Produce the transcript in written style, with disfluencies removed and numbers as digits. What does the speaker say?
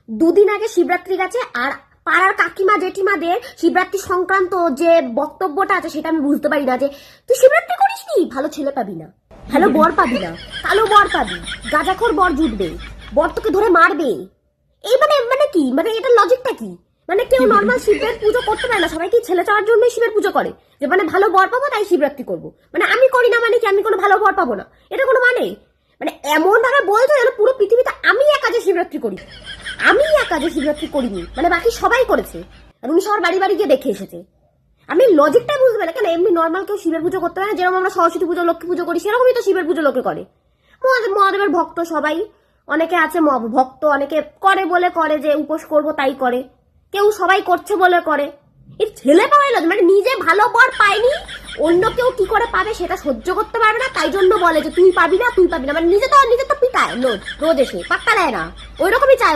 দুদিন আগে শিবরাত্রি গেছে, আর পাড়ার কাকিমা জেঠিমাদের শিবরাত্রি সংক্রান্ত যে বক্তব্যটা আছে সেটা আমি বুঝতে পারি না। যে তুই শিবরাত্রি করিস নি, ভালো ছেলে পাবি না, ভালো বর পাবি না, কালো বর পাবি, গাঁজাখোর বর জুটবে, বর তোকে ধরে মারবে। এই মানে মানে কি, মানে এটা লজিকটা কি? মানে কেউ নর্মাল শিবের পুজো করতে পারে না, সবাই কি ছেলে চাওয়ার জন্য শিবের পুজো করে? যে মানে ভালো বর পাবো তাই শিবরাত্রি করবো, মানে আমি করি না মানে কি আমি কোনো ভালো বর পাবো না? এটা কোনো মানে এমন ভাবে বলছো যেন পুরো পৃথিবীতে আমি একা যে শিবরাত্রি করি। আমি একা যে শিবরাত্রি করিনি, মানে বাকি সবাই করেছে, আর উনি সবার বাড়ি বাড়ি গিয়ে দেখে এসেছে। আমি লজিকটাই বুঝতে পারি কেন এমনি নর্মাল কেউ শিবের পুজো করতে পারে না? যেরকম আমরা সরস্বতী পুজো লক্ষ্মী পুজো করি সেরকমই তো শিবের পুজো লোকে করে। মহাদেবের ভক্ত সবাই, অনেকে আছে ভক্ত, অনেকে করে বলে করে যে উপোস করবো তাই করে, কেউ সবাই করছে বলে করে। এই ছেলে পাওয়াই লজ্জা, মানে নিজে ভালো বর পায়নি, অন্য কেউ কি করে পাবে সেটা সহ্য করতে পারবে না, তাই জন্য বলে যে তুই পাবি না তুই পাবি না, মানে নিজে তো পিটায় রোজ এসে পাত্তা দেয় না, ওই রকমই চায়।